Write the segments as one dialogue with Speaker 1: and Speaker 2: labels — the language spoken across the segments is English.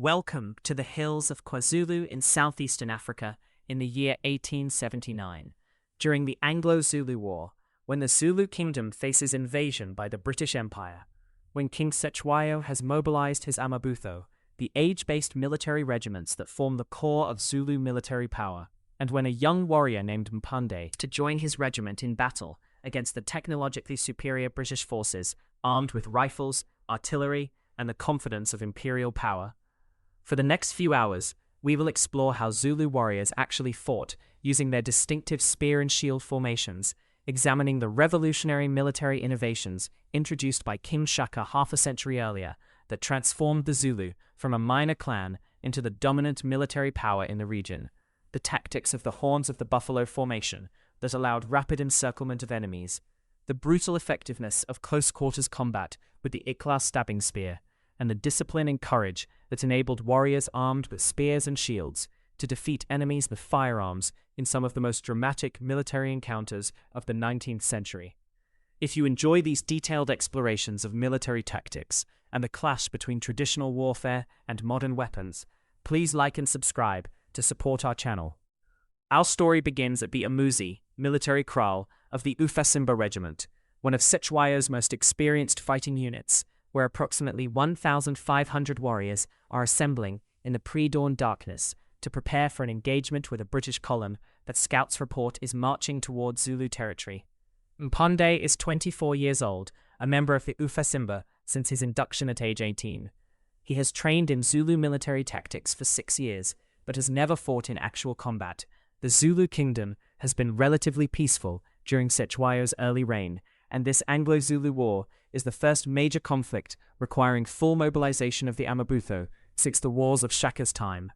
Speaker 1: Welcome to the hills of KwaZulu in southeastern Africa in the year 1879, during the Anglo-Zulu War, when the Zulu kingdom faces invasion by the British Empire, when King Cetshwayo has mobilized his Amabutho, the age-based military regiments that form the core of Zulu military power, and when a young warrior named Mpande to join his regiment in battle against the technologically superior British forces armed with rifles, artillery, and the confidence of imperial power. For the next few hours, we will explore how Zulu warriors actually fought using their distinctive spear and shield formations, examining the revolutionary military innovations introduced by King Shaka half a century earlier that transformed the Zulu from a minor clan into the dominant military power in the region, the tactics of the horns of the buffalo formation that allowed rapid encirclement of enemies, the brutal effectiveness of close-quarters combat with the Ikla stabbing spear, and the discipline and courage that enabled warriors armed with spears and shields to defeat enemies with firearms in some of the most dramatic military encounters of the 19th century. If you enjoy these detailed explorations of military tactics and the clash between traditional warfare and modern weapons, please like and subscribe to support our channel. Our story begins at the Umuzi military kraal of the Ufasimba Regiment, one of Cetshwayo's most experienced fighting units, where approximately 1,500 warriors are assembling in the pre-dawn darkness to prepare for an engagement with a British column that scouts report is marching towards Zulu territory. Mpande is 24 years old, a member of the Ufasimba since his induction at age 18. He has trained in Zulu military tactics for 6 years, but has never fought in actual combat. The Zulu kingdom has been relatively peaceful during Cetshwayo's early reign, and this Anglo-Zulu War is the first major conflict requiring full mobilization of the Amabutho since the wars of Shaka's time.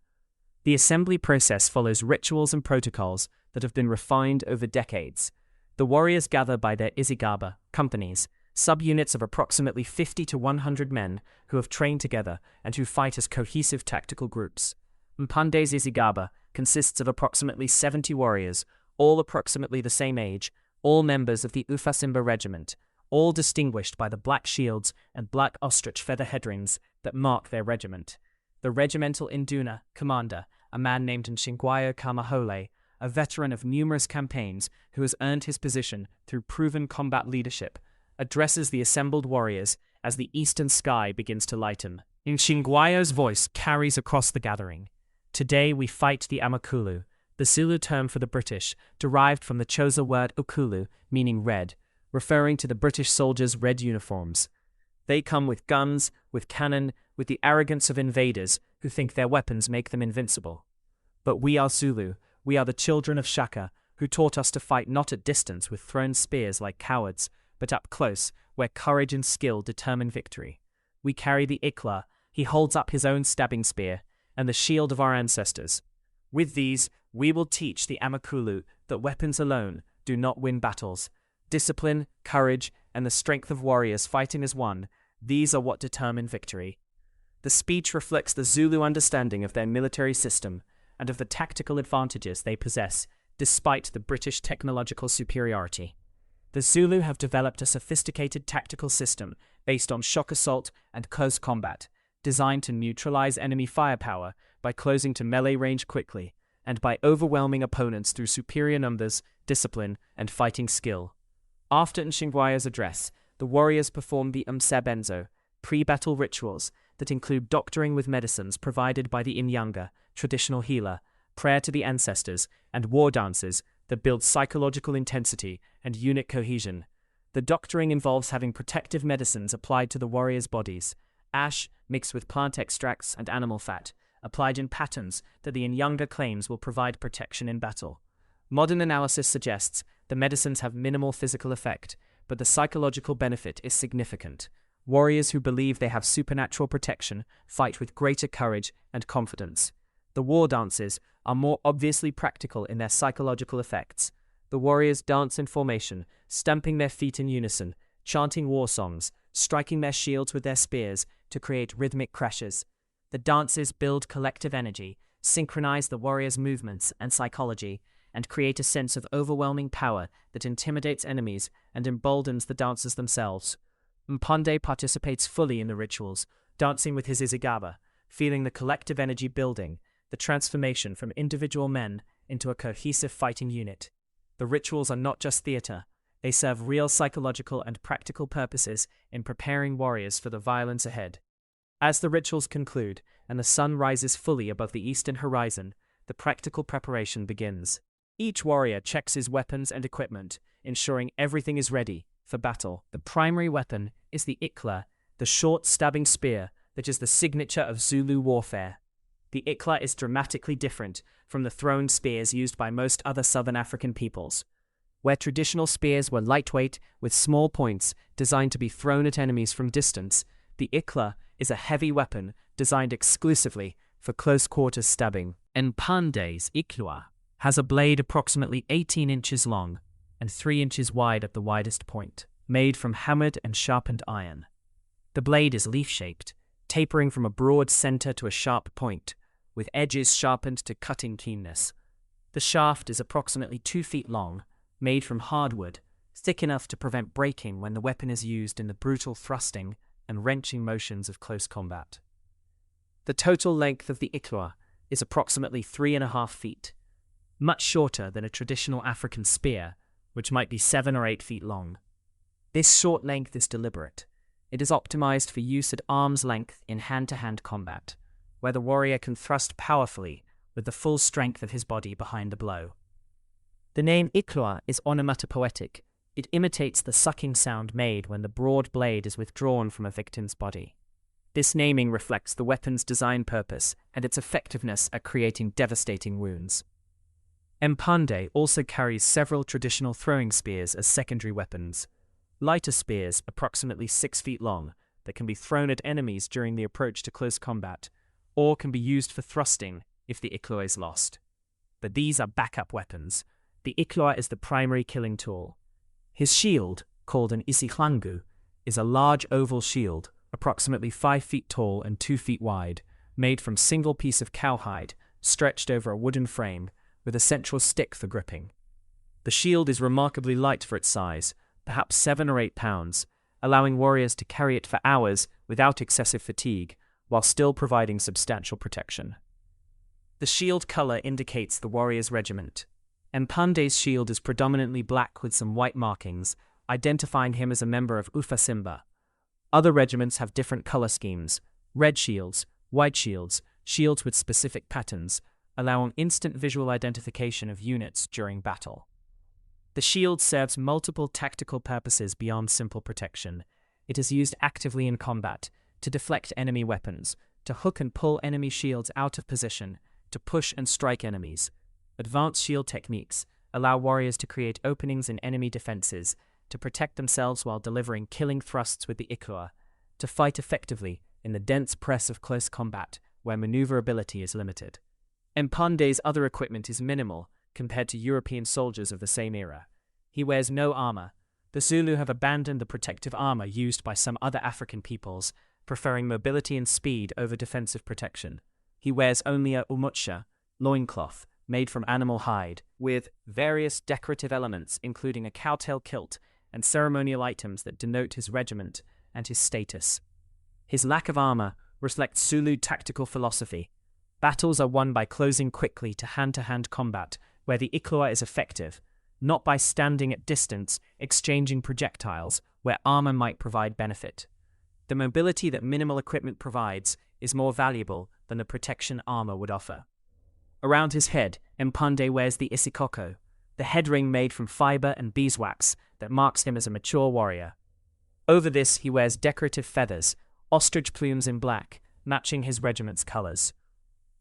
Speaker 1: The assembly process follows rituals and protocols that have been refined over decades. The warriors gather by their izigaba, companies, subunits of approximately 50 to 100 men who have trained together and who fight as cohesive tactical groups. Mpande's izigaba consists of approximately 70 warriors, all approximately the same age, all members of the Ufasimba regiment, all distinguished by the black shields and black ostrich feather headrings that mark their regiment. The regimental Induna commander, a man named Nshingwayo Kamahole, a veteran of numerous campaigns who has earned his position through proven combat leadership, addresses the assembled warriors as the eastern sky begins to lighten. Nshingwayo's voice carries across the gathering. Today we fight the Amakulu, the Zulu term for the British, derived from the Xhosa word ukulu, meaning red, referring to the British soldiers' red uniforms. They come with guns, with cannon, with the arrogance of invaders who think their weapons make them invincible. But we are Zulu, we are the children of Shaka, who taught us to fight not at distance with thrown spears like cowards, but up close, where courage and skill determine victory. We carry the Ikla, he holds up his own stabbing spear, and the shield of our ancestors. With these, we will teach the Amakulu that weapons alone do not win battles. Discipline, courage, and the strength of warriors fighting as one, these are what determine victory. The speech reflects the Zulu understanding of their military system and of the tactical advantages they possess, despite the British technological superiority. The Zulu have developed a sophisticated tactical system based on shock assault and close combat, designed to neutralize enemy firepower by closing to melee range quickly, and by overwhelming opponents through superior numbers, discipline, and fighting skill. After Nshingwayo's address, the warriors perform the Umsebenzo, pre-battle rituals that include doctoring with medicines provided by the Inyanga, traditional healer, prayer to the ancestors, and war dances that build psychological intensity and unit cohesion. The doctoring involves having protective medicines applied to the warriors' bodies, ash mixed with plant extracts and animal fat, applied in patterns that the Inyanga claims will provide protection in battle. Modern analysis suggests the medicines have minimal physical effect, but the psychological benefit is significant. Warriors who believe they have supernatural protection fight with greater courage and confidence. The war dances are more obviously practical in their psychological effects. The warriors dance in formation, stamping their feet in unison, chanting war songs, striking their shields with their spears to create rhythmic crashes. The dances build collective energy, synchronize the warriors' movements and psychology, and create a sense of overwhelming power that intimidates enemies and emboldens the dancers themselves. Mpande participates fully in the rituals, dancing with his izigaba, feeling the collective energy building, the transformation from individual men into a cohesive fighting unit. The rituals are not just theater, they serve real psychological and practical purposes in preparing warriors for the violence ahead. As the rituals conclude and the sun rises fully above the eastern horizon, the practical preparation begins. Each warrior checks his weapons and equipment, ensuring everything is ready for battle. The primary weapon is the ikla, the short stabbing spear that is the signature of Zulu warfare. The ikla is dramatically different from the thrown spears used by most other southern African peoples. Where traditional spears were lightweight with small points designed to be thrown at enemies from distance, the ikla is a heavy weapon designed exclusively for close-quarters stabbing. Mpande's ikla has a blade approximately 18 inches long and 3 inches wide at the widest point, made from hammered and sharpened iron. The blade is leaf-shaped, tapering from a broad center to a sharp point, with edges sharpened to cutting keenness. The shaft is approximately 2 feet long, made from hardwood, thick enough to prevent breaking when the weapon is used in the brutal thrusting and wrenching motions of close combat. The total length of the ikla is approximately 3.5 feet, much shorter than a traditional African spear, which might be 7 or 8 feet long. This short length is deliberate. It is optimized for use at arm's length in hand-to-hand combat, where the warrior can thrust powerfully with the full strength of his body behind the blow. The name ikla is onomatopoetic. It imitates the sucking sound made when the broad blade is withdrawn from a victim's body. This naming reflects the weapon's design purpose and its effectiveness at creating devastating wounds. Mpande also carries several traditional throwing spears as secondary weapons. Lighter spears, approximately 6 feet long, that can be thrown at enemies during the approach to close combat, or can be used for thrusting if the ikla is lost. But these are backup weapons. The ikla is the primary killing tool. His shield, called an isihlangu, is a large oval shield, approximately 5 feet tall and 2 feet wide, made from single piece of cowhide, stretched over a wooden frame, with a central stick for gripping. The shield is remarkably light for its size, perhaps 7 or 8 pounds, allowing warriors to carry it for hours without excessive fatigue, while still providing substantial protection. The shield color indicates the warrior's regiment. Mpande's shield is predominantly black with some white markings, identifying him as a member of Ufasimba. Other regiments have different color schemes: red shields, white shields, shields with specific patterns, allowing instant visual identification of units during battle. The shield serves multiple tactical purposes beyond simple protection. It is used actively in combat, to deflect enemy weapons, to hook and pull enemy shields out of position, to push and strike enemies. Advanced shield techniques allow warriors to create openings in enemy defenses, to protect themselves while delivering killing thrusts with the ikla, to fight effectively in the dense press of close combat where maneuverability is limited. Mpande's other equipment is minimal compared to European soldiers of the same era. He wears no armor. The Zulu have abandoned the protective armor used by some other African peoples, preferring mobility and speed over defensive protection. He wears only a umutsha, loincloth, made from animal hide, with various decorative elements including a cowtail kilt and ceremonial items that denote his regiment and his status. His lack of armor reflects Zulu tactical philosophy. Battles are won by closing quickly to hand-to-hand combat, where the ikla is effective, not by standing at distance, exchanging projectiles, where armor might provide benefit. The mobility that minimal equipment provides is more valuable than the protection armor would offer. Around his head, Mpande wears the isikoko, the head ring made from fiber and beeswax that marks him as a mature warrior. Over this, he wears decorative feathers, ostrich plumes in black, matching his regiment's colors.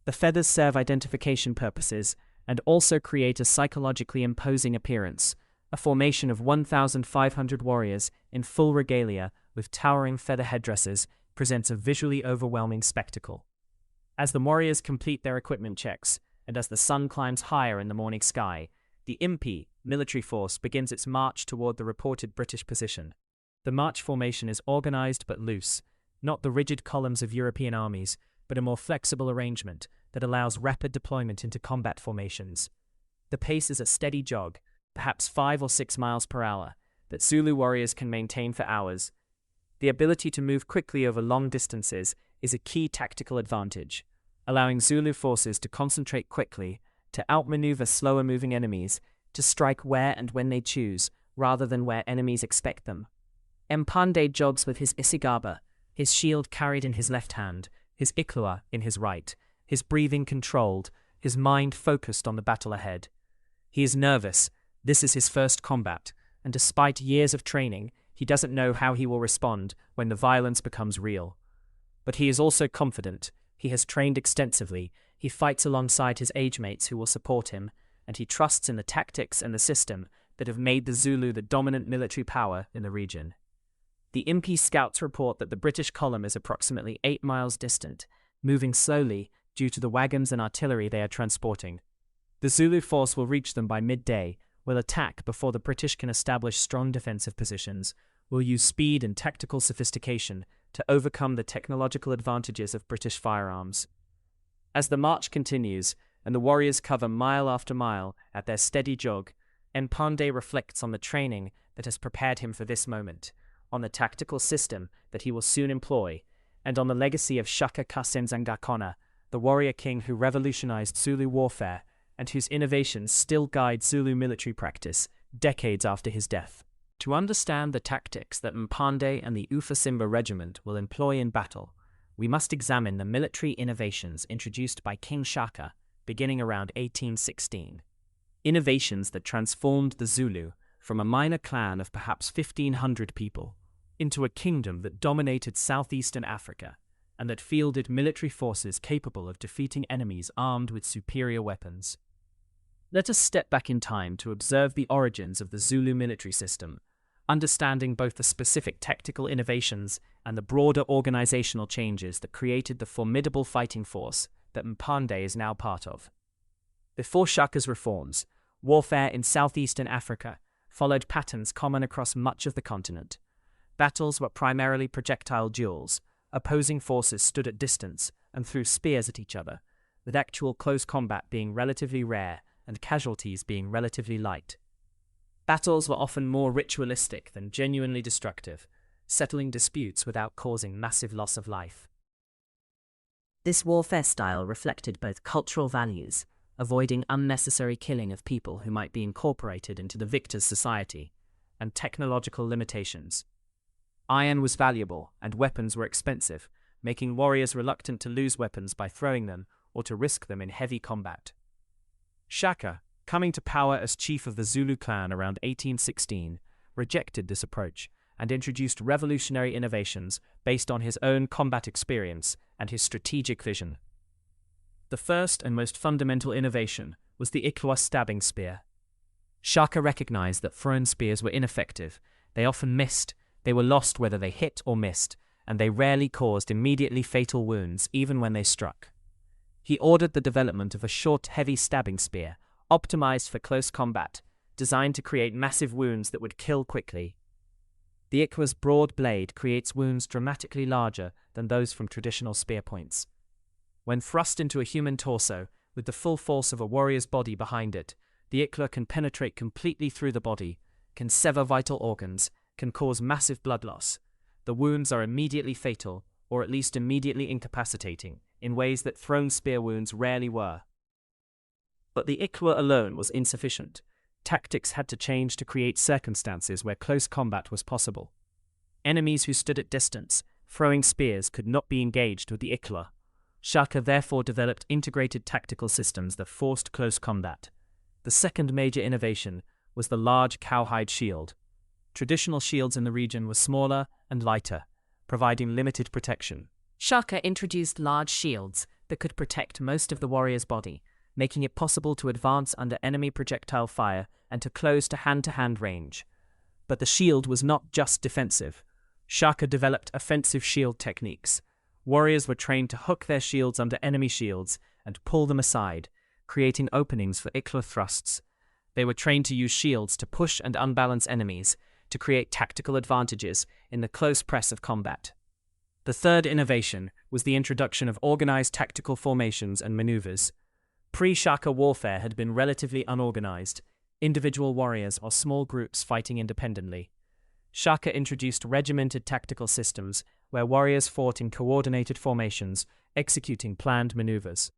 Speaker 1: The feathers serve identification purposes and also create a psychologically imposing appearance. A formation of 1,500 warriors in full regalia with towering feather headdresses presents a visually overwhelming spectacle. As the warriors complete their equipment checks, and as the sun climbs higher in the morning sky, the Impi military force begins its march toward the reported British position. The march formation is organized but loose, not the rigid columns of European armies, but a more flexible arrangement that allows rapid deployment into combat formations. The pace is a steady jog, perhaps 5 or 6 miles per hour, that Zulu warriors can maintain for hours. The ability to move quickly over long distances is a key tactical advantage, allowing Zulu forces to concentrate quickly, to outmaneuver slower-moving enemies, to strike where and when they choose, rather than where enemies expect them. Mpande jogs with his isigaba, his shield carried in his left hand, his iklua in his right, his breathing controlled, his mind focused on the battle ahead. He is nervous. This is his first combat, and despite years of training, he doesn't know how he will respond when the violence becomes real. But he is also confident. He has trained extensively, he fights alongside his age mates who will support him, and he trusts in the tactics and the system that have made the Zulu the dominant military power in the region. The Impi scouts report that the British column is approximately 8 miles distant, moving slowly due to the wagons and artillery they are transporting. The Zulu force will reach them by midday, will attack before the British can establish strong defensive positions, will use speed and tactical sophistication to overcome the technological advantages of British firearms. As the march continues, and the warriors cover mile after mile at their steady jog, Mpande reflects on the training that has prepared him for this moment, on the tactical system that he will soon employ, and on the legacy of Shaka Kasenzangakona, the warrior king who revolutionized Zulu warfare and whose innovations still guide Zulu military practice decades after his death. To understand the tactics that Mpande and the Ufasimba regiment will employ in battle, we must examine the military innovations introduced by King Shaka beginning around 1816. Innovations that transformed the Zulu from a minor clan of perhaps 1,500 people into a kingdom that dominated southeastern Africa and that fielded military forces capable of defeating enemies armed with superior weapons. Let us step back in time to observe the origins of the Zulu military system, understanding both the specific tactical innovations and the broader organizational changes that created the formidable fighting force that Mpande is now part of. Before Shaka's reforms, warfare in southeastern Africa followed patterns common across much of the continent. Battles were primarily projectile duels. Opposing forces stood at distance and threw spears at each other, with actual close combat being relatively rare and casualties being relatively light. Battles were often more ritualistic than genuinely destructive, settling disputes without causing massive loss of life. This warfare style reflected both cultural values, avoiding unnecessary killing of people who might be incorporated into the victor's society, and technological limitations. Iron was valuable and weapons were expensive, making warriors reluctant to lose weapons by throwing them or to risk them in heavy combat. Shaka, coming to power as chief of the Zulu clan around 1816, rejected this approach and introduced revolutionary innovations based on his own combat experience and his strategic vision. The first and most fundamental innovation was the Iklwa stabbing spear. Shaka recognized that thrown spears were ineffective. They often missed, they were lost whether they hit or missed, and they rarely caused immediately fatal wounds even when they struck. He ordered the development of a short, heavy stabbing spear, optimized for close combat, designed to create massive wounds that would kill quickly. The Ikwa's broad blade creates wounds dramatically larger than those from traditional spear points. When thrust into a human torso, with the full force of a warrior's body behind it, the Ikwa can penetrate completely through the body, can sever vital organs, can cause massive blood loss. The wounds are immediately fatal, or at least immediately incapacitating, in ways that thrown spear wounds rarely were. But the Ikwa alone was insufficient. Tactics had to change to create circumstances where close combat was possible. Enemies who stood at distance, throwing spears, could not be engaged with the Ikwa. Shaka therefore developed integrated tactical systems that forced close combat. The second major innovation was the large cowhide shield. Traditional shields in the region were smaller and lighter, providing limited protection. Shaka introduced large shields that could protect most of the warrior's body, making it possible to advance under enemy projectile fire and to close to hand-to-hand range. But the shield was not just defensive. Shaka developed offensive shield techniques. Warriors were trained to hook their shields under enemy shields and pull them aside, creating openings for Ikwa thrusts. They were trained to use shields to push and unbalance enemies, to create tactical advantages in the close press of combat. The third innovation was the introduction of organized tactical formations and maneuvers. Pre-Shaka warfare had been relatively unorganized, individual warriors or small groups fighting independently. Shaka introduced regimented tactical systems, where warriors fought in coordinated formations, executing planned maneuvers.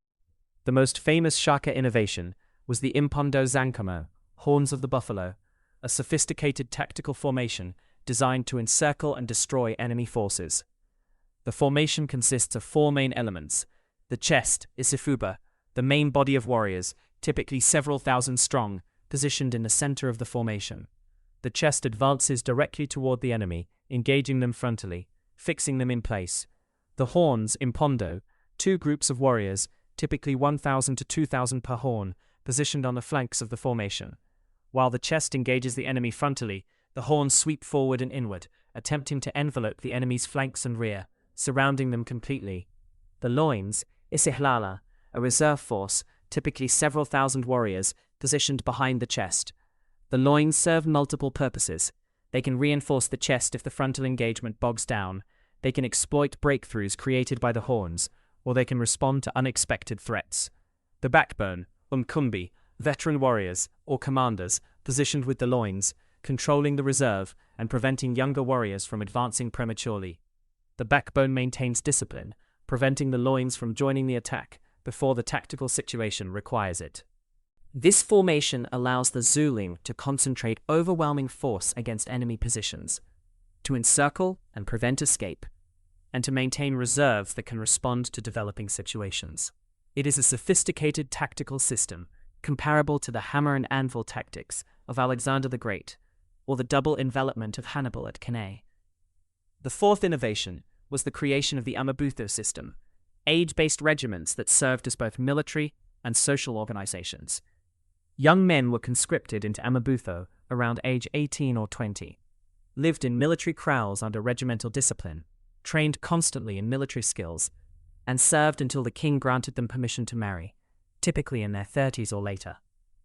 Speaker 1: The most famous Shaka innovation was the Impondo Zankamo, Horns of the Buffalo, a sophisticated tactical formation designed to encircle and destroy enemy forces. The formation consists of four main elements: the chest, Isifuba, the main body of warriors, typically several thousand strong, positioned in the center of the formation. The chest advances directly toward the enemy, engaging them frontally, fixing them in place. The horns, Impondo, two groups of warriors, typically 1,000 to 2,000 per horn, positioned on the flanks of the formation. While the chest engages the enemy frontally, the horns sweep forward and inward, attempting to envelope the enemy's flanks and rear, surrounding them completely. The loins, Isihlala, a reserve force, typically several thousand warriors, positioned behind the chest. The loins serve multiple purposes. They can reinforce the chest if the frontal engagement bogs down. They can exploit breakthroughs created by the horns, or they can respond to unexpected threats. The backbone, Umkumbi, veteran warriors, or commanders, positioned with the loins, controlling the reserve and preventing younger warriors from advancing prematurely. The backbone maintains discipline, preventing the loins from joining the attack before the tactical situation requires it. This formation allows the Zulu to concentrate overwhelming force against enemy positions, to encircle and prevent escape, and to maintain reserves that can respond to developing situations. It is a sophisticated tactical system, comparable to the hammer and anvil tactics of Alexander the Great, or the double envelopment of Hannibal at Cannae. The fourth innovation was the creation of the Amabutho system, age-based regiments that served as both military and social organizations. Young men were conscripted into Amabutho around age 18 or 20, lived in military kraals under regimental discipline, trained constantly in military skills, and served until the king granted them permission to marry, typically in their 30s or later.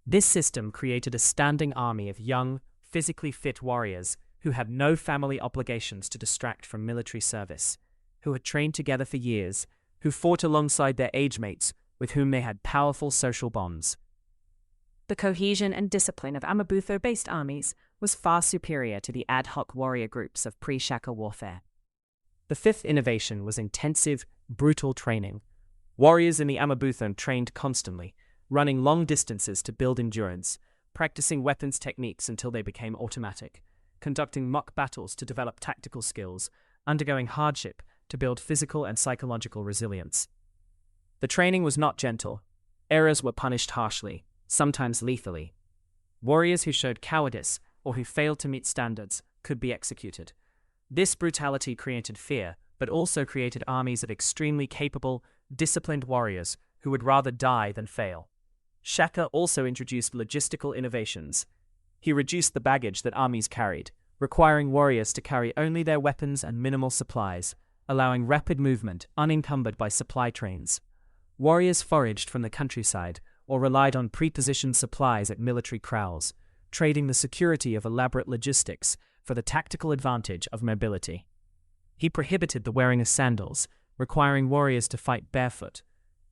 Speaker 1: This system created a standing army of young, physically fit warriors who had no family obligations to distract from military service, who had trained together for years, who fought alongside their age mates with whom they had powerful social bonds.
Speaker 2: The cohesion and discipline of Amabutho-based armies was far superior to the ad hoc warrior groups of pre-Shaka warfare.
Speaker 1: The fifth innovation was intensive, brutal training. Warriors in the Amabutho trained constantly, running long distances to build endurance, practicing weapons techniques until they became automatic, conducting mock battles to develop tactical skills, undergoing hardship to build physical and psychological resilience. The training was not gentle. Errors were punished harshly, sometimes lethally. Warriors who showed cowardice or who failed to meet standards could be executed. This brutality created fear, but also created armies of extremely capable, disciplined warriors who would rather die than fail. Shaka also introduced logistical innovations. He reduced the baggage that armies carried, requiring warriors to carry only their weapons and minimal supplies, allowing rapid movement unencumbered by supply trains. Warriors foraged from the countryside or relied on pre-positioned supplies at military kraals, trading the security of elaborate logistics for the tactical advantage of mobility. He prohibited the wearing of sandals, requiring warriors to fight barefoot.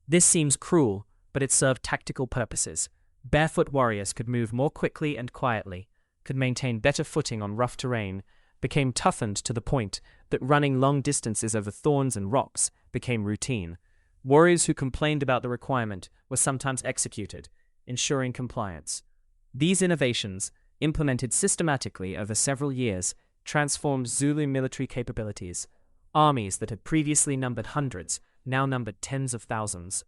Speaker 1: This seems cruel, but it served tactical purposes. Barefoot warriors could move more quickly and quietly, could maintain better footing on rough terrain, became toughened to the point that running long distances over thorns and rocks became routine. Warriors who complained about the requirement were sometimes executed, ensuring compliance. These innovations, implemented systematically over several years, transformed Zulu military capabilities. Armies that had previously numbered hundreds now numbered tens of thousands.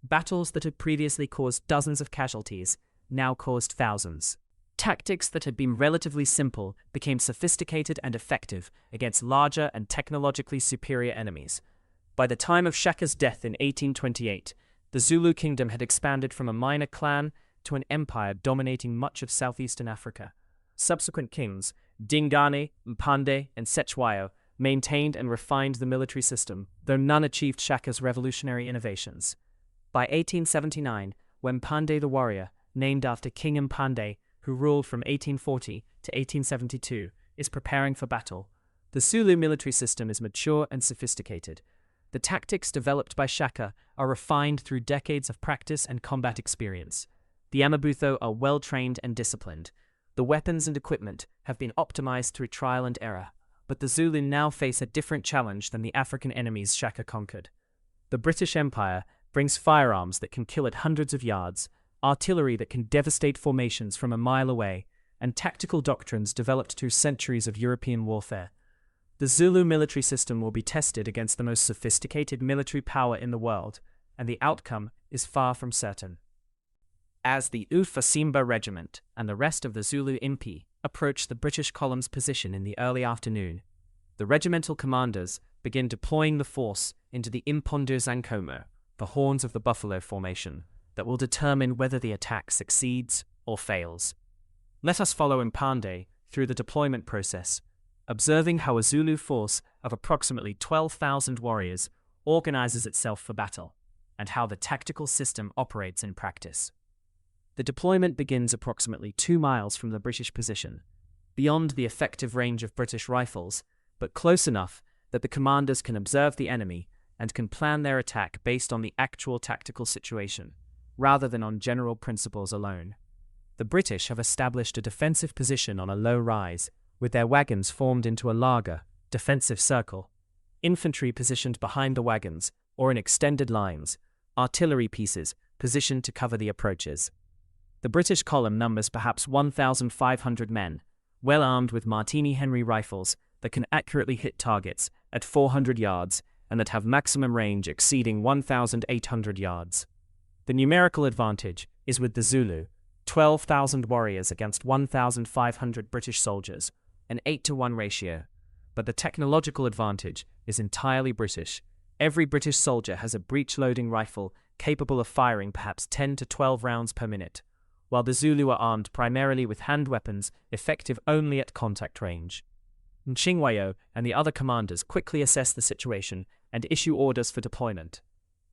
Speaker 1: Battles that had previously caused dozens of casualties now caused thousands. Tactics that had been relatively simple became sophisticated and effective against larger and technologically superior enemies. By the time of Shaka's death in 1828, the Zulu kingdom had expanded from a minor clan to an empire dominating much of southeastern Africa. Subsequent kings, Dingane, Mpande, and Cetshwayo, maintained and refined the military system, though none achieved Shaka's revolutionary innovations. By 1879, when Mpande the warrior, named after King Mpande, who ruled from 1840 to 1872, is preparing for battle, the Zulu military system is mature and sophisticated. The tactics developed by Shaka are refined through decades of practice and combat experience. The Amabutho are well-trained and disciplined. The weapons and equipment have been optimized through trial and error, but But the Zulu now face a different challenge than the African enemies Shaka conquered. The British Empire brings firearms that can kill at hundreds of yards, artillery that can devastate formations from a mile away, and tactical doctrines developed through centuries of European warfare. The Zulu military system will be tested against the most sophisticated military power in the world, and the outcome is far from certain. As the Ufasimba Regiment and the rest of the Zulu Impi approach the British column's position in the early afternoon, the regimental commanders begin deploying the force into the Impondo Zankomo, the horns of the buffalo formation, that will determine whether the attack succeeds or fails. Let us follow Mpande through the deployment process, observing how a Zulu force of approximately 12,000 warriors organizes itself for battle, and how the tactical system operates in practice. The deployment begins approximately 2 miles from the British position, beyond the effective range of British rifles, but close enough that the commanders can observe the enemy and can plan their attack based on the actual tactical situation, rather than on general principles alone. The British have established a defensive position on a low rise, with their wagons formed into a larger, defensive circle, infantry positioned behind the wagons or in extended lines, artillery pieces positioned to cover the approaches. The British column numbers perhaps 1,500 men, well armed with Martini-Henry rifles that can accurately hit targets at 400 yards and that have maximum range exceeding 1,800 yards. The numerical advantage is with the Zulu, 12,000 warriors against 1,500 British soldiers, an 8-to-1 ratio. But the technological advantage is entirely British. Every British soldier has a breech-loading rifle capable of firing perhaps 10 to 12 rounds per minute, while the Zulu are armed primarily with hand weapons effective only at contact range. Mchingwayo and the other commanders quickly assess the situation and issue orders for deployment.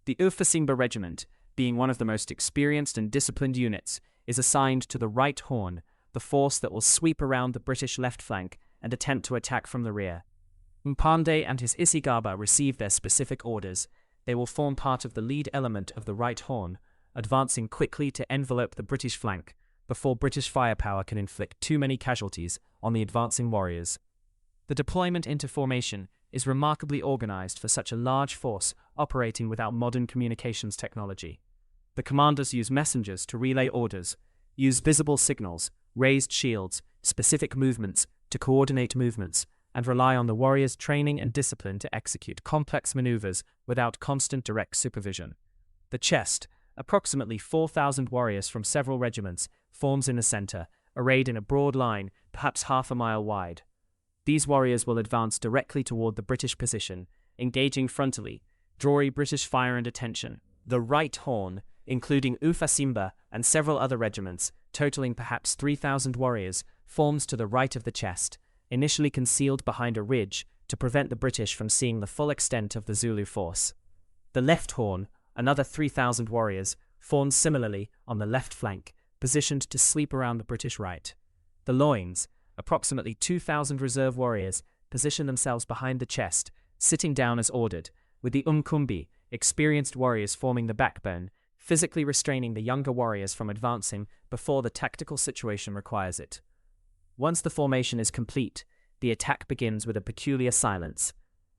Speaker 1: The Ufasimba Regiment, being one of the most experienced and disciplined units, is assigned to the right horn, the force that will sweep around the British left flank and attempt to attack from the rear. Mpande and his Isigaba receive their specific orders. They will form part of the lead element of the right horn, advancing quickly to envelope the British flank before British firepower can inflict too many casualties on the advancing warriors. The deployment into formation is remarkably organized for such a large force operating without modern communications technology. The commanders use messengers to relay orders, use visible signals, raised shields, specific movements to coordinate movements, and rely on the warriors' training and discipline to execute complex maneuvers without constant direct supervision. The chest, approximately 4,000 warriors from several regiments, forms in the center, arrayed in a broad line, perhaps half a mile wide. These warriors will advance directly toward the British position, engaging frontally, drawing British fire and attention. The right horn, including Ufasimba and several other regiments, totaling perhaps 3,000 warriors, forms to the right of the chest, initially concealed behind a ridge to prevent the British from seeing the full extent of the Zulu force. The left horn, another 3,000 warriors, forms similarly on the left flank, positioned to sweep around the British right. The loins, approximately 2,000 reserve warriors, position themselves behind the chest, sitting down as ordered, with the Umkumbi, experienced warriors forming the backbone, physically restraining the younger warriors from advancing before the tactical situation requires it. Once the formation is complete, the attack begins with a peculiar silence.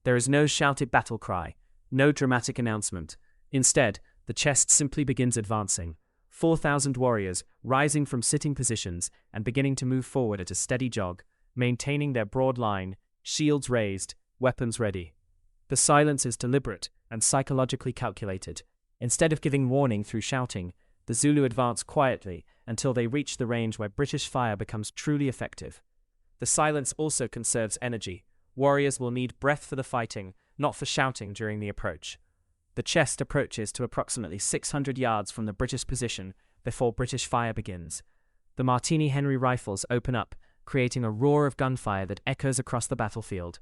Speaker 1: There is no shouted battle cry, no dramatic announcement. Instead, the chest simply begins advancing, 4,000 warriors rising from sitting positions and beginning to move forward at a steady jog, maintaining their broad line, shields raised, weapons ready. The silence is deliberate and psychologically calculated. Instead of giving warning through shouting, the Zulu advance quietly until they reach the range where British fire becomes truly effective. The silence also conserves energy. Warriors will need breath for the fighting, not for shouting during the approach. The chest approaches to approximately 600 yards from the British position before British fire begins. The Martini-Henry rifles open up, creating a roar of gunfire that echoes across the battlefield.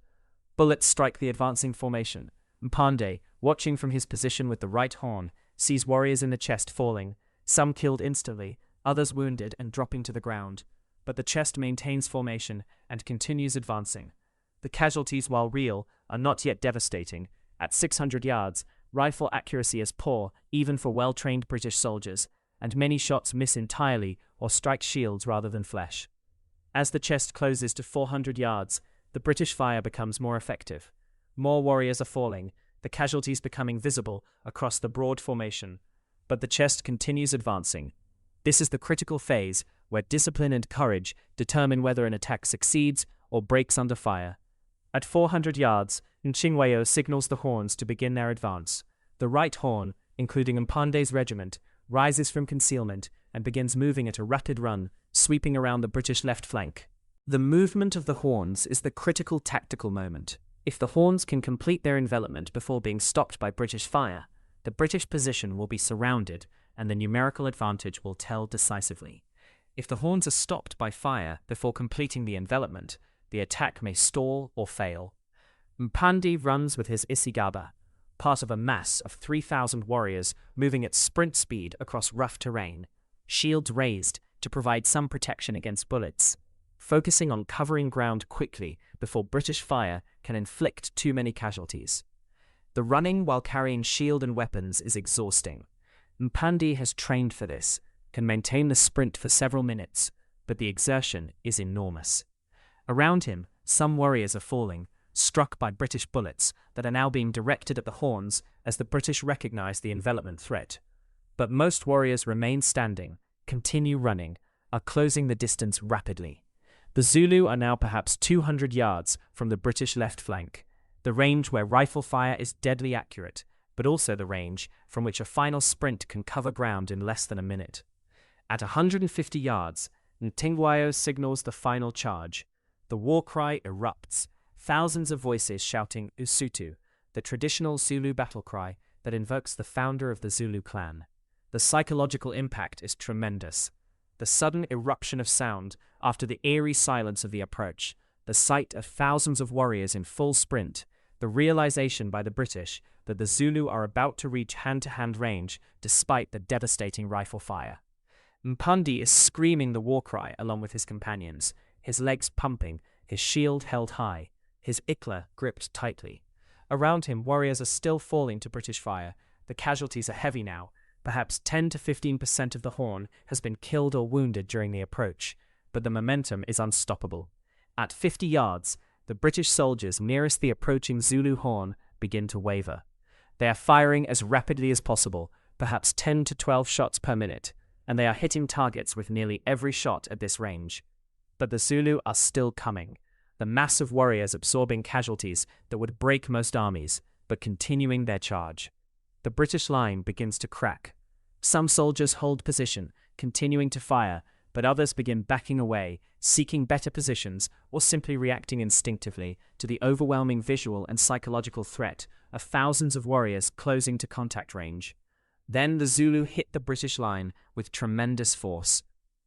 Speaker 1: Bullets strike the advancing formation. Mpande, watching from his position with the right horn, sees warriors in the chest falling, some killed instantly, others wounded and dropping to the ground. But the chest maintains formation and continues advancing. The casualties, while real, are not yet devastating. At 600 yards, rifle accuracy is poor even for well-trained British soldiers, and many shots miss entirely or strike shields rather than flesh. As the chest closes to 400 yards, the British fire becomes more effective. More warriors are falling, the casualties becoming visible across the broad formation, but the chest continues advancing. This is the critical phase where discipline and courage determine whether an attack succeeds or breaks under fire. At 400 yards, Nchingwayo signals the horns to begin their advance. The right horn, including Mpande's regiment, rises from concealment and begins moving at a rapid run, sweeping around the British left flank. The movement of the horns is the critical tactical moment. If the horns can complete their envelopment before being stopped by British fire, the British position will be surrounded and the numerical advantage will tell decisively. If the horns are stopped by fire before completing the envelopment, the attack may stall or fail. Mpande runs with his Isigaba, part of a mass of 3,000 warriors moving at sprint speed across rough terrain, shields raised to provide some protection against bullets, focusing on covering ground quickly before British fire can inflict too many casualties. The running while carrying shield and weapons is exhausting. Mpande has trained for this, can maintain the sprint for several minutes, but the exertion is enormous. Around him, some warriors are falling, struck by British bullets that are now being directed at the horns as the British recognize the envelopment threat. But most warriors remain standing, continue running, are closing the distance rapidly. The Zulu are now perhaps 200 yards from the British left flank, the range where rifle fire is deadly accurate, but also the range from which a final sprint can cover ground in less than a minute. At 150 yards, Ntingwayo signals the final charge. The war cry erupts, thousands of voices shouting Usutu, the traditional Zulu battle cry that invokes the founder of the Zulu clan. The psychological impact is tremendous. The sudden eruption of sound after the eerie silence of the approach, the sight of thousands of warriors in full sprint, the realization by the British that the Zulu are about to reach hand-to-hand range despite the devastating rifle fire. Mpande is screaming the war cry along with his companions, his legs pumping, his shield held high, his ikla gripped tightly. Around him, warriors are still falling to British fire. The casualties are heavy now. Perhaps 10 to 15% of the horn has been killed or wounded during the approach, but the momentum is unstoppable. At 50 yards, the British soldiers nearest the approaching Zulu horn begin to waver. They are firing as rapidly as possible, perhaps 10 to 12 shots per minute, and they are hitting targets with nearly every shot at this range. But the Zulu are still coming, the mass of warriors absorbing casualties that would break most armies, but continuing their charge. The British line begins to crack. Some soldiers hold position, continuing to fire, but others begin backing away, seeking better positions, or simply reacting instinctively to the overwhelming visual and psychological threat of thousands of warriors closing to contact range. Then the Zulu hit the British line with tremendous force.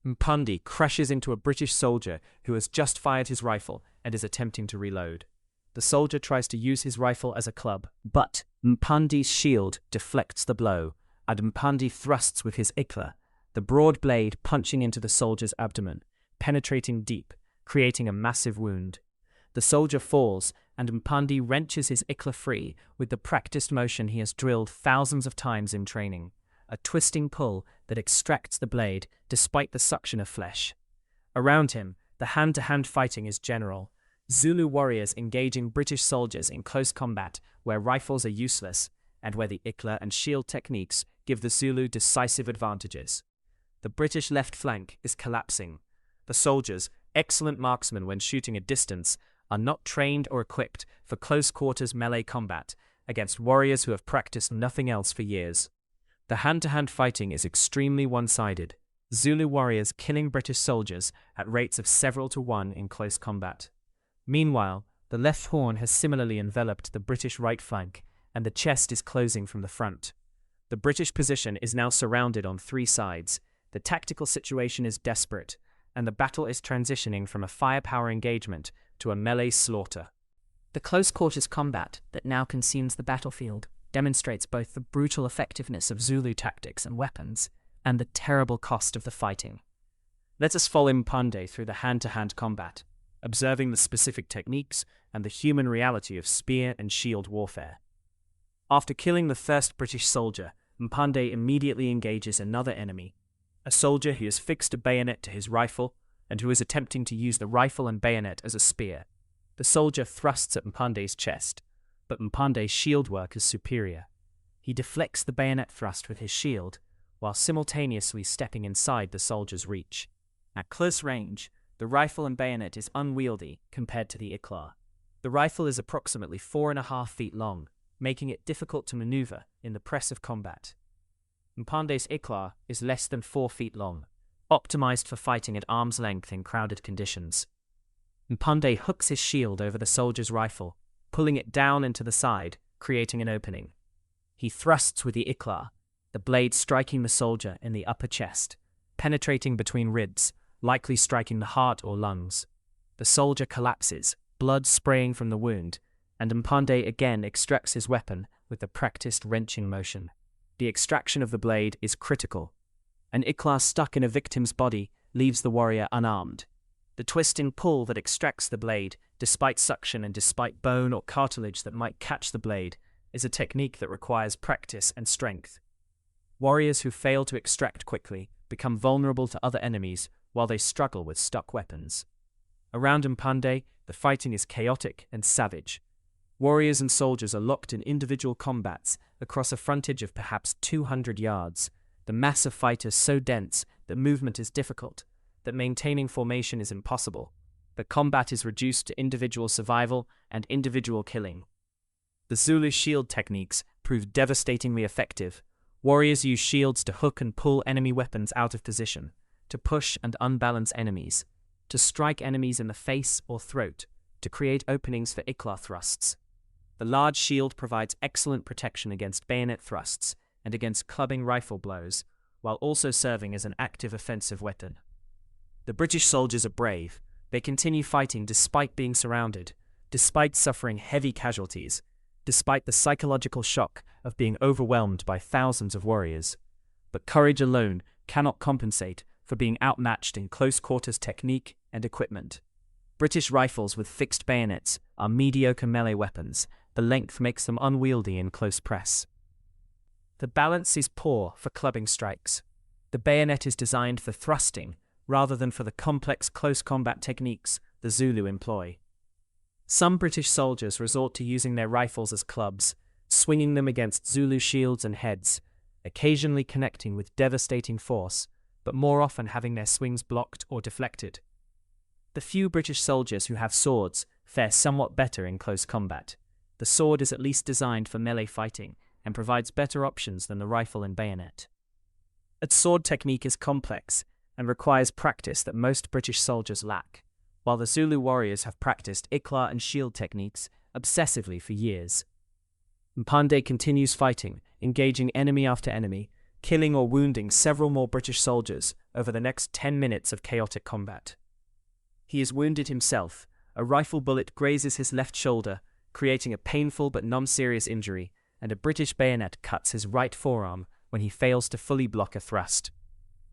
Speaker 1: Mpande crashes into a British soldier who has just fired his rifle and is attempting to reload. The soldier tries to use his rifle as a club, but Mpande's shield deflects the blow, and Mpande thrusts with his ikla, the broad blade punching into the soldier's abdomen, penetrating deep, creating a massive wound. The soldier falls, and Mpande wrenches his ikla free with the practiced motion he has drilled thousands of times in training, a twisting pull that extracts the blade despite the suction of flesh. Around him, the hand-to-hand fighting is general. Zulu warriors engaging British soldiers in close combat where rifles are useless and where the ikla and shield techniques give the Zulu decisive advantages. The British left flank is collapsing. The soldiers, excellent marksmen when shooting at distance, are not trained or equipped for close-quarters melee combat against warriors who have practiced nothing else for years. The hand-to-hand fighting is extremely one-sided, Zulu warriors killing British soldiers at rates of several to one in close combat. Meanwhile, the left horn has similarly enveloped the British right flank, and the chest is closing from the front. The British position is now surrounded on three sides. The tactical situation is desperate, and the battle is transitioning from a firepower engagement to a melee slaughter. The close-quarters combat that now consumes the battlefield demonstrates both the brutal effectiveness of Zulu tactics and weapons, and the terrible cost of the fighting. Let us follow Mpande through the hand-to-hand combat, observing the specific techniques and the human reality of spear and shield warfare. After killing the first British soldier, Mpande immediately engages another enemy, a soldier who has fixed a bayonet to his rifle and who is attempting to use the rifle and bayonet as a spear. The soldier thrusts at Mpande's chest, but Mpande's shield work is superior. He deflects the bayonet thrust with his shield, while simultaneously stepping inside the soldier's reach. At close range, the rifle and bayonet is unwieldy compared to the Iklar. The rifle is approximately 4.5 feet long, making it difficult to maneuver in the press of combat. Mpande's Iklar is less than 4 feet long, optimized for fighting at arm's length in crowded conditions. Mpande hooks his shield over the soldier's rifle, pulling it down into the side, creating an opening. He thrusts with the Iklar, the blade striking the soldier in the upper chest, penetrating between ribs, likely striking the heart or lungs. The soldier collapses, blood spraying from the wound, and Mpande again extracts his weapon with a practiced wrenching motion. The extraction of the blade is critical. An Iklar stuck in a victim's body leaves the warrior unarmed. The twisting pull that extracts the blade, despite suction and despite bone or cartilage that might catch the blade, is a technique that requires practice and strength. Warriors who fail to extract quickly become vulnerable to other enemies while they struggle with stuck weapons. Around Mpande, the fighting is chaotic and savage. Warriors and soldiers are locked in individual combats across a frontage of perhaps 200 yards. The mass of fighters so dense that movement is difficult, that maintaining formation is impossible. The combat is reduced to individual survival and individual killing. The Zulu shield techniques prove devastatingly effective. Warriors use shields to hook and pull enemy weapons out of position, to push and unbalance enemies, to strike enemies in the face or throat, to create openings for Iklar thrusts. The large shield provides excellent protection against bayonet thrusts and against clubbing rifle blows, while also serving as an active offensive weapon. The British soldiers are brave. They continue fighting despite being surrounded, despite suffering heavy casualties, despite the psychological shock of being overwhelmed by thousands of warriors. But courage alone cannot compensate for being outmatched in close-quarters technique and equipment. British rifles with fixed bayonets are mediocre melee weapons. The length makes them unwieldy in close press. The balance is poor for clubbing strikes. The bayonet is designed for thrusting rather than for the complex close combat techniques the Zulu employ. Some British soldiers resort to using their rifles as clubs, swinging them against Zulu shields and heads, occasionally connecting with devastating force, but more often having their swings blocked or deflected. The few British soldiers who have swords fare somewhat better in close combat. The sword is at least designed for melee fighting and provides better options than the rifle and bayonet. Its sword technique is complex and requires practice that most British soldiers lack, while the Zulu warriors have practiced Iklar and shield techniques obsessively for years. Mpande continues fighting, engaging enemy after enemy, killing or wounding several more British soldiers over the next 10 minutes of chaotic combat. He is wounded himself. A rifle bullet grazes his left shoulder, creating a painful but non-serious injury, and a British bayonet cuts his right forearm when he fails to fully block a thrust.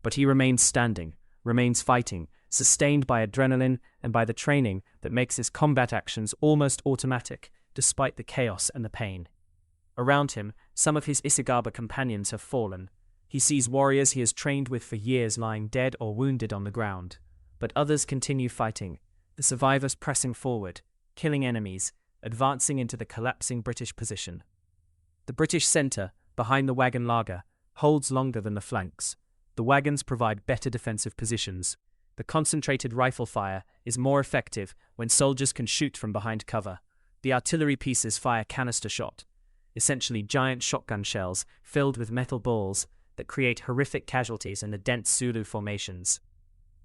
Speaker 1: But he remains standing, remains fighting, sustained by adrenaline and by the training that makes his combat actions almost automatic, despite the chaos and the pain. Around him, some of his Isigaba companions have fallen. He sees warriors he has trained with for years lying dead or wounded on the ground. But others continue fighting, the survivors pressing forward, killing enemies, advancing into the collapsing British position. The British centre, behind the wagon laager, holds longer than the flanks. The wagons provide better defensive positions. The concentrated rifle fire is more effective when soldiers can shoot from behind cover. The artillery pieces fire canister shot, essentially giant shotgun shells filled with metal balls that create horrific casualties in the dense Zulu formations.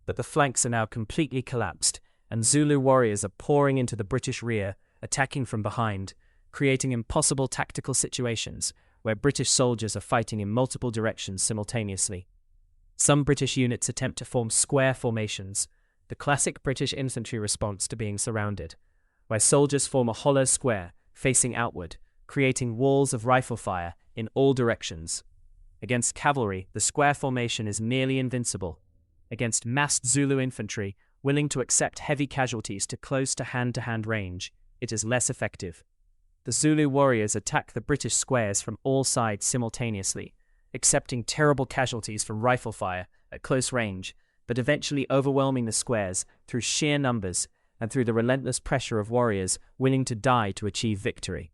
Speaker 1: But the flanks are now completely collapsed, and Zulu warriors are pouring into the British rear, attacking from behind, creating impossible tactical situations where British soldiers are fighting in multiple directions simultaneously. Some British units attempt to form square formations, the classic British infantry response to being surrounded, where soldiers form a hollow square facing outward, creating walls of rifle fire in all directions. Against cavalry, the square formation is nearly invincible. Against massed Zulu infantry, willing to accept heavy casualties to close to hand range, it is less effective. The Zulu warriors attack the British squares from all sides simultaneously, accepting terrible casualties from rifle fire at close range, but eventually overwhelming the squares through sheer numbers and through the relentless pressure of warriors willing to die to achieve victory.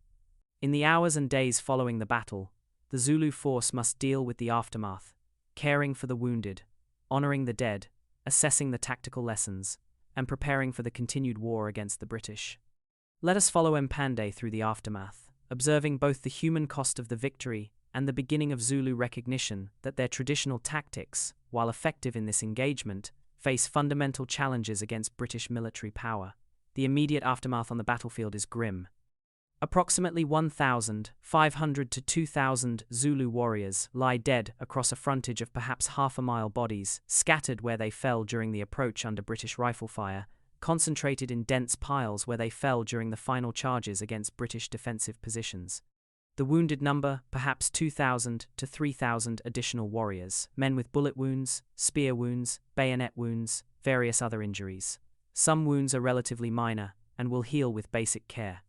Speaker 1: In the hours and days following the battle, the Zulu force must deal with the aftermath, caring for the wounded, honoring the dead, assessing the tactical lessons, and preparing for the continued war against the British. Let us follow Mpande through the aftermath, observing both the human cost of the victory and the beginning of Zulu recognition that their traditional tactics, while effective in this engagement, face fundamental challenges against British military power. The immediate aftermath on the battlefield is grim. Approximately 1,500 to 2,000 Zulu warriors lie dead across a frontage of perhaps half a mile, bodies scattered where they fell during the approach under British rifle fire, concentrated in dense piles where they fell during the final charges against British defensive positions. The wounded number, perhaps 2,000 to 3,000 additional warriors, men with bullet wounds, spear wounds, bayonet wounds, various other injuries. Some wounds are relatively minor and will heal with basic care.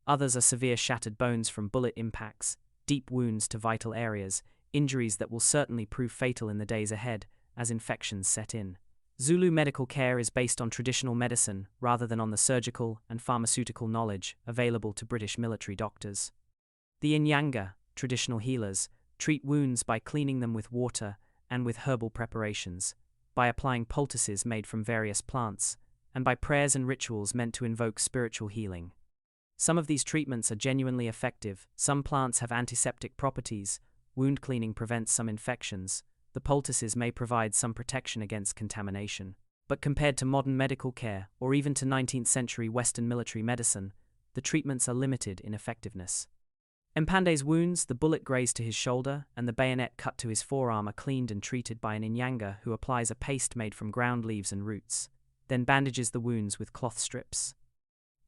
Speaker 1: Others are severe shattered bones from bullet impacts, deep wounds to vital areas, injuries that will certainly prove fatal in the days ahead as infections set in. Zulu medical care is based on traditional medicine rather than on the surgical and pharmaceutical knowledge available to British military doctors. The Inyanga, traditional healers, treat wounds by cleaning them with water and with herbal preparations, by applying poultices made from various plants, and by prayers and rituals meant to invoke spiritual healing. Some of these treatments are genuinely effective, some plants have antiseptic properties, wound cleaning prevents some infections, the poultices may provide some protection against contamination. But compared to modern medical care, or even to 19th century Western military medicine, the treatments are limited in effectiveness. Mpande's wounds, the bullet grazed to his shoulder and the bayonet cut to his forearm, are cleaned and treated by an Inyanga who applies a paste made from ground leaves and roots, then bandages the wounds with cloth strips.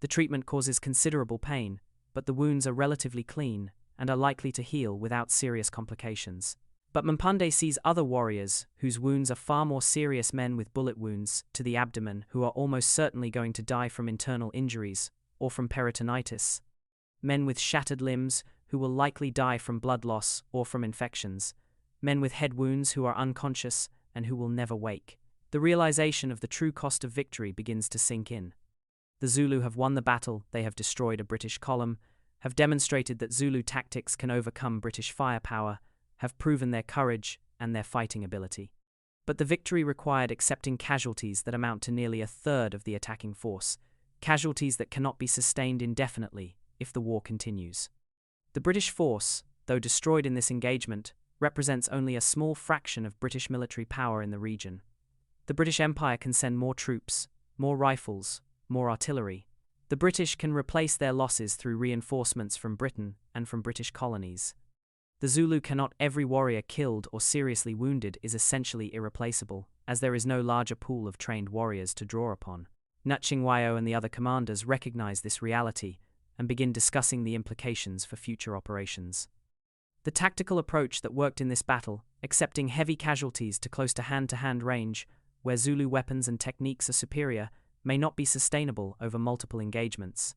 Speaker 1: The treatment causes considerable pain, but the wounds are relatively clean and are likely to heal without serious complications. But Mpande sees other warriors whose wounds are far more serious, men with bullet wounds to the abdomen who are almost certainly going to die from internal injuries or from peritonitis, men with shattered limbs who will likely die from blood loss or from infections, men with head wounds who are unconscious and who will never wake. The realization of the true cost of victory begins to sink in. The Zulu have won the battle, they have destroyed a British column, have demonstrated that Zulu tactics can overcome British firepower, have proven their courage and their fighting ability. But the victory required accepting casualties that amount to nearly a third of the attacking force, casualties that cannot be sustained indefinitely if the war continues. The British force, though destroyed in this engagement, represents only a small fraction of British military power in the region. The British Empire can send more troops, more rifles, more artillery. The British can replace their losses through reinforcements from Britain and from British colonies. The Zulu cannot. Every warrior killed or seriously wounded is essentially irreplaceable, as there is no larger pool of trained warriors to draw upon. Nutchingwayo and the other commanders recognize this reality and begin discussing the implications for future operations. The tactical approach that worked in this battle, accepting heavy casualties to close to hand range, where Zulu weapons and techniques are superior, may not be sustainable over multiple engagements.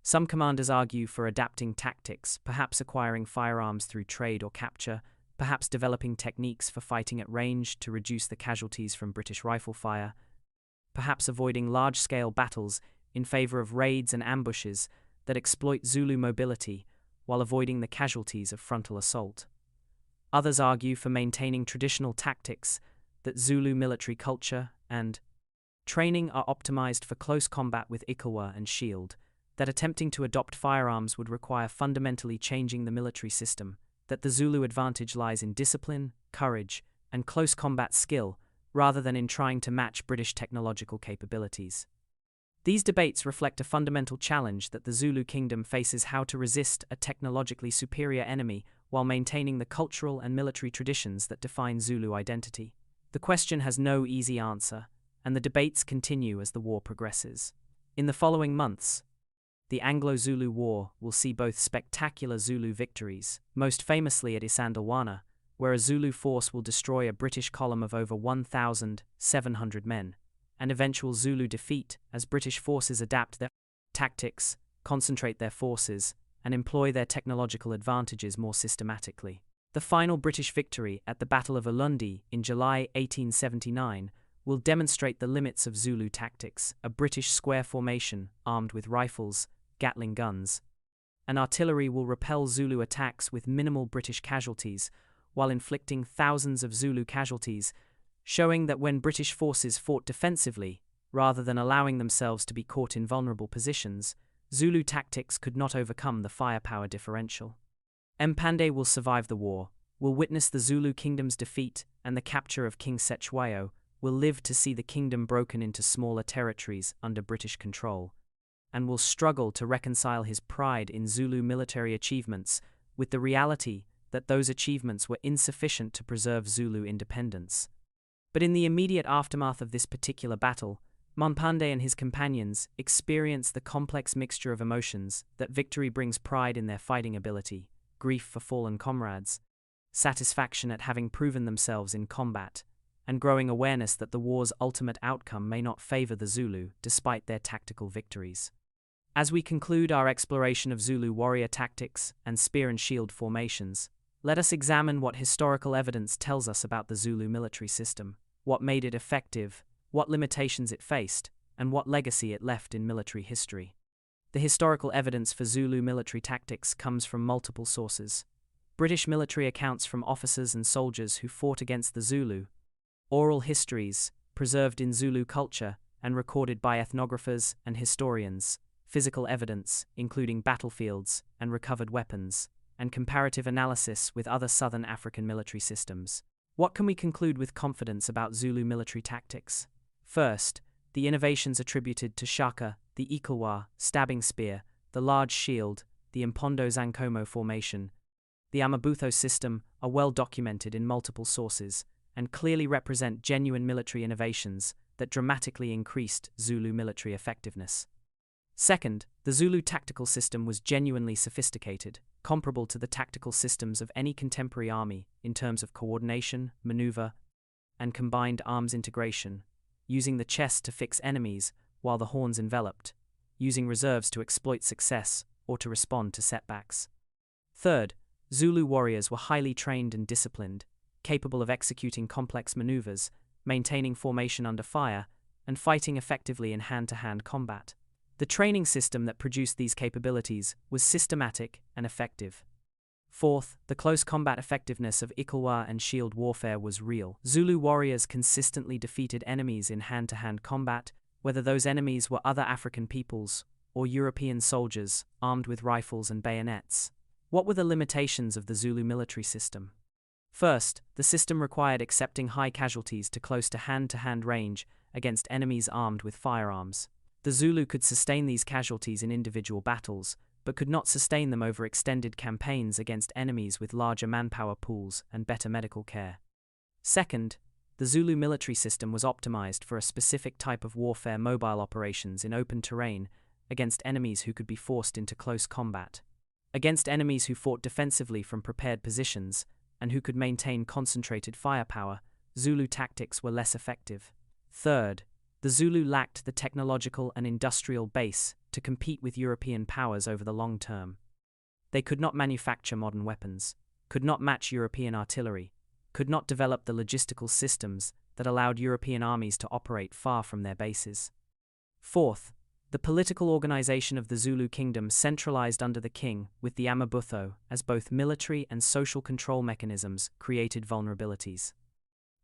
Speaker 1: Some commanders argue for adapting tactics, perhaps acquiring firearms through trade or capture, perhaps developing techniques for fighting at range to reduce the casualties from British rifle fire, perhaps avoiding large-scale battles in favor of raids and ambushes that exploit Zulu mobility while avoiding the casualties of frontal assault. Others argue for maintaining traditional tactics, that Zulu military culture and training are optimized for close combat with ikawa and shield, that attempting to adopt firearms would require fundamentally changing the military system, that the Zulu advantage lies in discipline, courage, and close combat skill, rather than in trying to match British technological capabilities. These debates reflect a fundamental challenge that the Zulu kingdom faces: how to resist a technologically superior enemy while maintaining the cultural and military traditions that define Zulu identity. The question has no easy answer, and the debates continue as the war progresses. In the following months, the Anglo-Zulu War will see both spectacular Zulu victories, most famously at Isandlwana, where a Zulu force will destroy a British column of over 1,700 men, and eventual Zulu defeat as British forces adapt their tactics, concentrate their forces, and employ their technological advantages more systematically. The final British victory at the Battle of Ulundi in July 1879 will demonstrate the limits of Zulu tactics, a British square formation armed with rifles, Gatling guns, and artillery will repel Zulu attacks with minimal British casualties, while inflicting thousands of Zulu casualties, showing that when British forces fought defensively, rather than allowing themselves to be caught in vulnerable positions, Zulu tactics could not overcome the firepower differential. Mpande will survive the war, will witness the Zulu kingdom's defeat and the capture of King Cetshwayo, will live to see the kingdom broken into smaller territories under British control, and will struggle to reconcile his pride in Zulu military achievements with the reality that those achievements were insufficient to preserve Zulu independence. But in the immediate aftermath of this particular battle, Mpande and his companions experience the complex mixture of emotions that victory brings: pride in their fighting ability, grief for fallen comrades, satisfaction at having proven themselves in combat, and growing awareness that the war's ultimate outcome may not favor the Zulu despite their tactical victories. As we conclude our exploration of Zulu warrior tactics and spear and shield formations, let us examine what historical evidence tells us about the Zulu military system, what made it effective, what limitations it faced, and what legacy it left in military history. The historical evidence for Zulu military tactics comes from multiple sources. British military accounts from officers and soldiers who fought against the Zulu, oral histories preserved in Zulu culture and recorded by ethnographers and historians, physical evidence, including battlefields and recovered weapons, and comparative analysis with other Southern African military systems. What can we conclude with confidence about Zulu military tactics? First, the innovations attributed to Shaka, the Ikilwa, stabbing spear, the large shield, the Mpondo Zankomo formation, the Amabutho system are well documented in multiple sources and clearly represent genuine military innovations that dramatically increased Zulu military effectiveness. Second, the Zulu tactical system was genuinely sophisticated, comparable to the tactical systems of any contemporary army in terms of coordination, maneuver, and combined arms integration, using the chest to fix enemies while the horns enveloped, using reserves to exploit success or to respond to setbacks. Third, Zulu warriors were highly trained and disciplined, capable of executing complex maneuvers, maintaining formation under fire, and fighting effectively in hand-to-hand combat. The training system that produced these capabilities was systematic and effective. Fourth, the close combat effectiveness of Ikilwa and shield warfare was real. Zulu warriors consistently defeated enemies in hand-to-hand combat, whether those enemies were other African peoples or European soldiers armed with rifles and bayonets. What were the limitations of the Zulu military system? First, the system required accepting high casualties to close to hand range against enemies armed with firearms. The Zulu could sustain these casualties in individual battles, but could not sustain them over extended campaigns against enemies with larger manpower pools and better medical care. Second, the Zulu military system was optimized for a specific type of warfare: mobile operations in open terrain against enemies who could be forced into close combat. Against enemies who fought defensively from prepared positions and who could maintain concentrated firepower, Zulu tactics were less effective. Third, the Zulu lacked the technological and industrial base to compete with European powers over the long term. They could not manufacture modern weapons, could not match European artillery, could not develop the logistical systems that allowed European armies to operate far from their bases. Fourth, the political organization of the Zulu kingdom centralized under the king with the Amabutho as both military and social control mechanisms created vulnerabilities.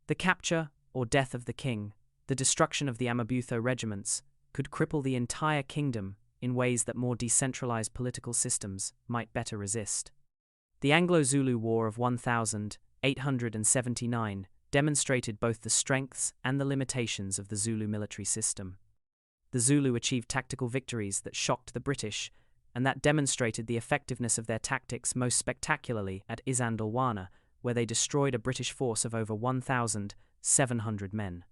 Speaker 1: The capture or death of the king, the destruction of the Amabutho regiments, could cripple the entire kingdom in ways that more decentralized political systems might better resist. The Anglo-Zulu War of 1879 demonstrated both the strengths and the limitations of the Zulu military system. The Zulu achieved tactical victories that shocked the British, and that demonstrated the effectiveness of their tactics most spectacularly at Isandlwana, where they destroyed a British force of over 1,700 men.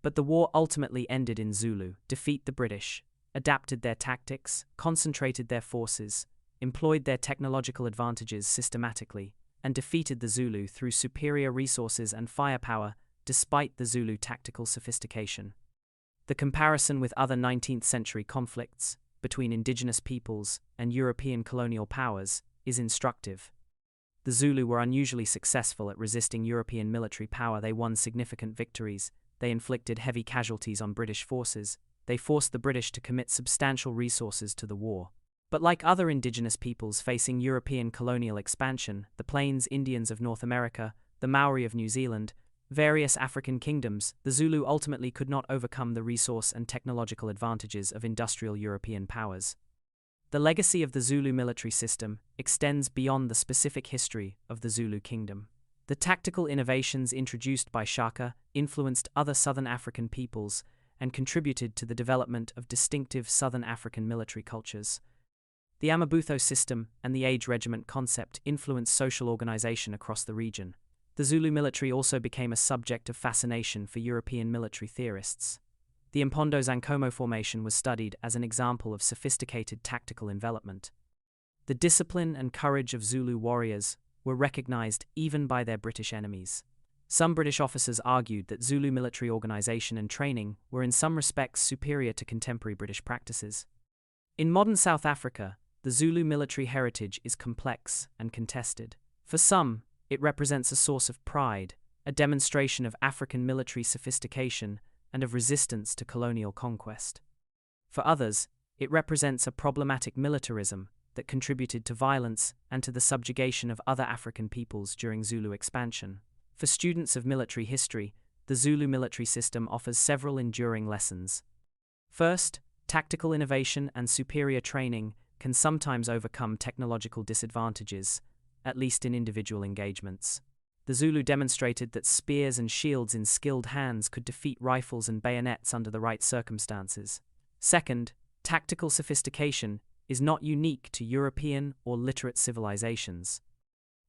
Speaker 1: But the war ultimately ended in Zulu defeat the British, adapted their tactics, concentrated their forces, employed their technological advantages systematically, and defeated the Zulu through superior resources and firepower despite the Zulu tactical sophistication. The comparison with other 19th century conflicts between indigenous peoples and European colonial powers is instructive. The Zulu were unusually successful at resisting European military power. They won significant victories, they inflicted heavy casualties on British forces. They forced the British to commit substantial resources to the war. But like other indigenous peoples facing European colonial expansion, the Plains Indians of North America, the Maori of New Zealand, various African kingdoms, the Zulu ultimately could not overcome the resource and technological advantages of industrial European powers. The legacy of the Zulu military system extends beyond the specific history of the Zulu kingdom. The tactical innovations introduced by Shaka influenced other Southern African peoples and contributed to the development of distinctive Southern African military cultures. The Amabutho system and the age regiment concept influenced social organization across the region. The Zulu military also became a subject of fascination for European military theorists. The Mpondo Zankomo formation was studied as an example of sophisticated tactical envelopment. The discipline and courage of Zulu warriors were recognized even by their British enemies. Some British officers argued that Zulu military organization and training were in some respects superior to contemporary British practices. In modern South Africa, the Zulu military heritage is complex and contested. For some, it represents a source of pride, a demonstration of African military sophistication and of resistance to colonial conquest. For others, it represents a problematic militarism that contributed to violence and to the subjugation of other African peoples during Zulu expansion. For students of military history, the Zulu military system offers several enduring lessons. First, tactical innovation and superior training can sometimes overcome technological disadvantages, at least in individual engagements. The Zulu demonstrated that spears and shields in skilled hands could defeat rifles and bayonets under the right circumstances. Second, tactical sophistication is not unique to European or literate civilizations.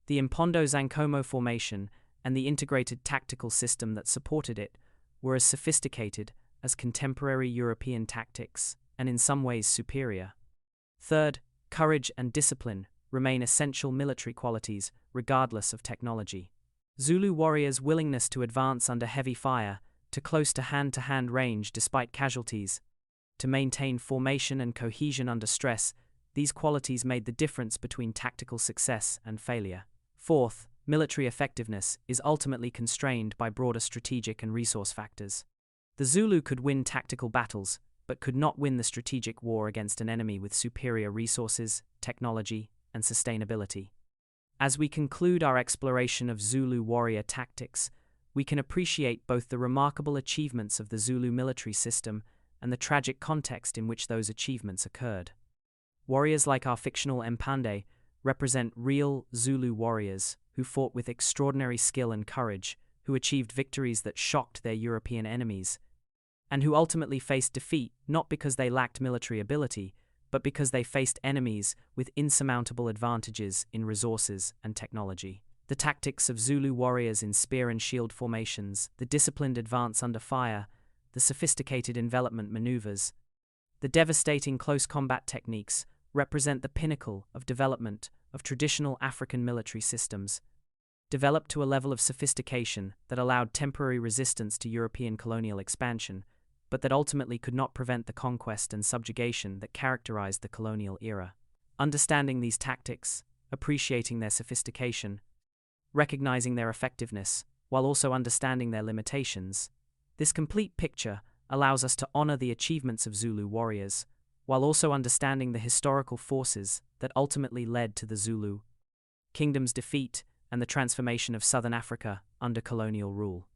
Speaker 1: The Mpondo Zankomo formation and the integrated tactical system that supported it were as sophisticated as contemporary European tactics, and in some ways superior. Third, courage and discipline remain essential military qualities regardless of technology. Zulu warriors' willingness to advance under heavy fire, to close to hand range despite casualties, to maintain formation and cohesion under stress, these qualities made the difference between tactical success and failure. Fourth, military effectiveness is ultimately constrained by broader strategic and resource factors. The Zulu could win tactical battles, but could not win the strategic war against an enemy with superior resources, technology, and sustainability. As we conclude our exploration of Zulu warrior tactics, we can appreciate both the remarkable achievements of the Zulu military system and the tragic context in which those achievements occurred. Warriors like our fictional Mpande represent real Zulu warriors who fought with extraordinary skill and courage, who achieved victories that shocked their European enemies, and who ultimately faced defeat not because they lacked military ability, but because they faced enemies with insurmountable advantages in resources and technology. The tactics of Zulu warriors in spear and shield formations, the disciplined advance under fire, the sophisticated envelopment maneuvers, the devastating close combat techniques represent the pinnacle of development of traditional African military systems, developed to a level of sophistication that allowed temporary resistance to European colonial expansion, but that ultimately could not prevent the conquest and subjugation that characterized the colonial era. Understanding these tactics, appreciating their sophistication, recognizing their effectiveness, while also understanding their limitations, this complete picture allows us to honor the achievements of Zulu warriors, while also understanding the historical forces that ultimately led to the Zulu kingdom's defeat and the transformation of Southern Africa under colonial rule.